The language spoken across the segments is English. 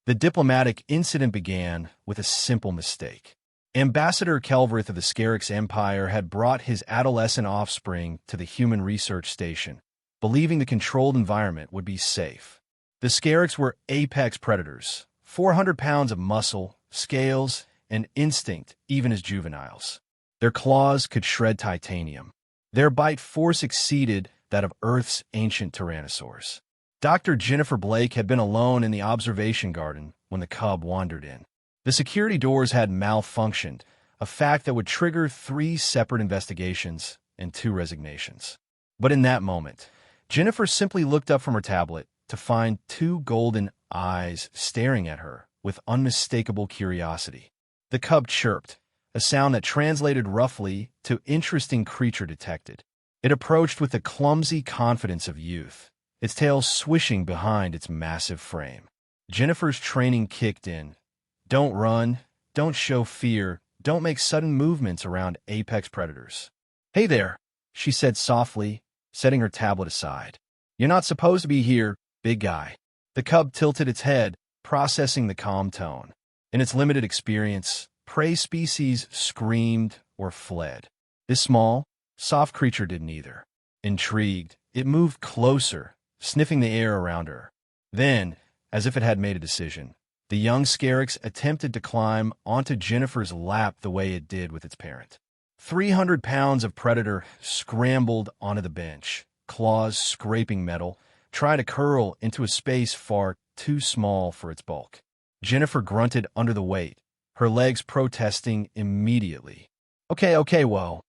The diplomatic incident began with a simple mistake. Ambassador Kelvrith of the Scarix Empire had brought his adolescent offspring to the human research station, believing the controlled environment would be safe. The Scarix were apex predators, 400 pounds of muscle, scales, and instinct even as juveniles. Their claws could shred titanium. Their bite force exceeded that of Earth's ancient tyrannosaurs. Dr. Jennifer Blake had been alone in the observation garden when the cub wandered in. The security doors had malfunctioned, a fact that would trigger 3 separate investigations and 2 resignations. But in that moment, Jennifer simply looked up from her tablet to find 2 golden eyes staring at her with unmistakable curiosity. The cub chirped, a sound that translated roughly to "interesting creature detected." It approached with the clumsy confidence of youth, its tail swishing behind its massive frame. Jennifer's training kicked in. Don't run, don't show fear, don't make sudden movements around apex predators. "Hey there," she said softly, setting her tablet aside. "You're not supposed to be here, big guy." The cub tilted its head, processing the calm tone. In its limited experience, prey species screamed or fled. This small, soft creature did neither. Intrigued, it moved closer, sniffing the air around her. Then, as if it had made a decision, the young Scarix attempted to climb onto Jennifer's lap the way it did with its parent. 300 pounds of predator scrambled onto the bench, claws scraping metal, trying to curl into a space far too small for its bulk. Jennifer grunted under the weight, her legs protesting immediately. Okay, whoa."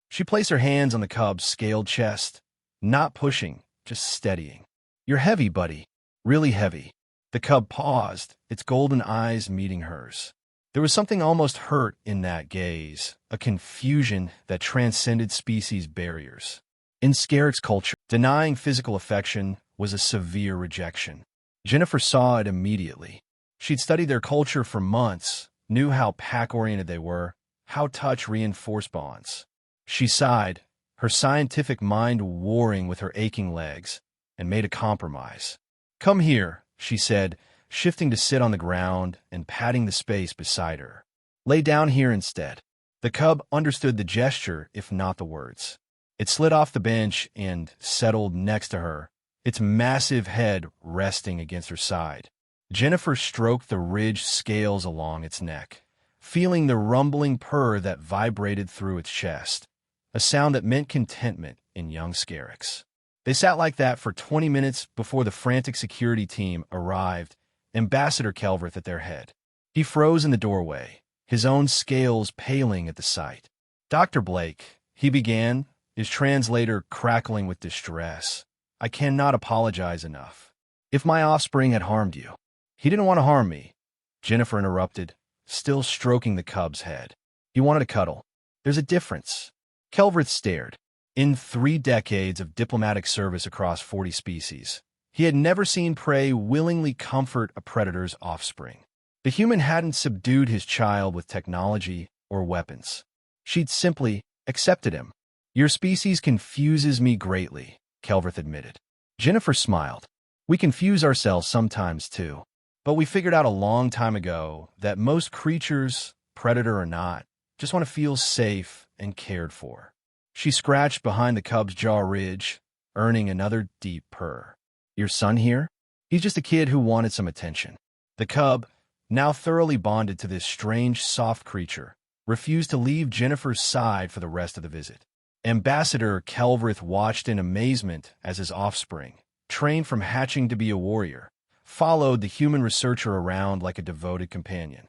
She placed her hands on the cub's scaled chest, not pushing, just steadying. "You're heavy, buddy. Really heavy." The cub paused, its golden eyes meeting hers. There was something almost hurt in that gaze, a confusion that transcended species barriers. In Scarix culture, denying physical affection was a severe rejection. Jennifer saw it immediately. She'd studied their culture for months, knew how pack-oriented they were, how touch reinforced bonds. She sighed, her scientific mind warring with her aching legs, and made a compromise. "Come here," she said, shifting to sit on the ground and patting the space beside her. "Lay down here instead." The cub understood the gesture, if not the words. It slid off the bench and settled next to her, its massive head resting against her side. Jennifer stroked the ridged scales along its neck, feeling the rumbling purr that vibrated through its chest, a sound that meant contentment in young Scarix. They sat like that for 20 minutes before the frantic security team arrived, Ambassador Kelvrith at their head. He froze in the doorway, his own scales paling at the sight. "Dr. Blake," he began, his translator crackling with distress. "I cannot apologize enough. If my offspring had harmed you—" "He didn't want to harm me," Jennifer interrupted, still stroking the cub's head. "He wanted to cuddle. There's a difference." Kelvrith stared. In 3 decades of diplomatic service across 40 species, he had never seen prey willingly comfort a predator's offspring. The human hadn't subdued his child with technology or weapons. She'd simply accepted him. "Your species confuses me greatly," Kelvrith admitted. Jennifer smiled. "We confuse ourselves sometimes, too. But we figured out a long time ago that most creatures, predator or not, just want to feel safe and cared for." She scratched behind the cub's jaw ridge, earning another deep purr. "Your son here? He's just a kid who wanted some attention." The cub, now thoroughly bonded to this strange, soft creature, refused to leave Jennifer's side for the rest of the visit. Ambassador Kelvrith watched in amazement as his offspring, trained from hatching to be a warrior, followed the human researcher around like a devoted companion.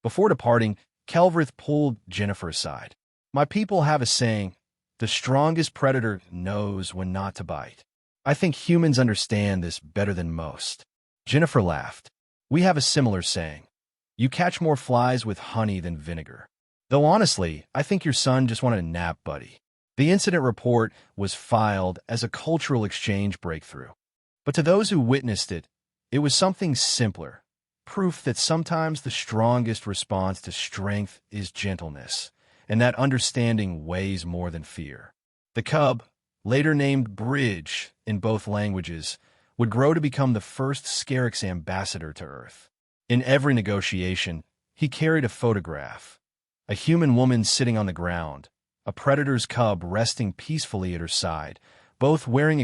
Before departing, Kelvrith pulled Jennifer aside. "My people have a saying, the strongest predator knows when not to bite. I think humans understand this better than most." Jennifer laughed. "We have a similar saying. You catch more flies with honey than vinegar. Though honestly, I think your son just wanted a nap, buddy." The incident report was filed as a cultural exchange breakthrough. But to those who witnessed it, it was something simpler. Proof that sometimes the strongest response to strength is gentleness, and that understanding weighs more than fear. The cub, later named Bridge in both languages, would grow to become the first Scarix ambassador to Earth. In every negotiation, he carried a photograph. A human woman sitting on the ground, a predator's cub resting peacefully at her side, both wearing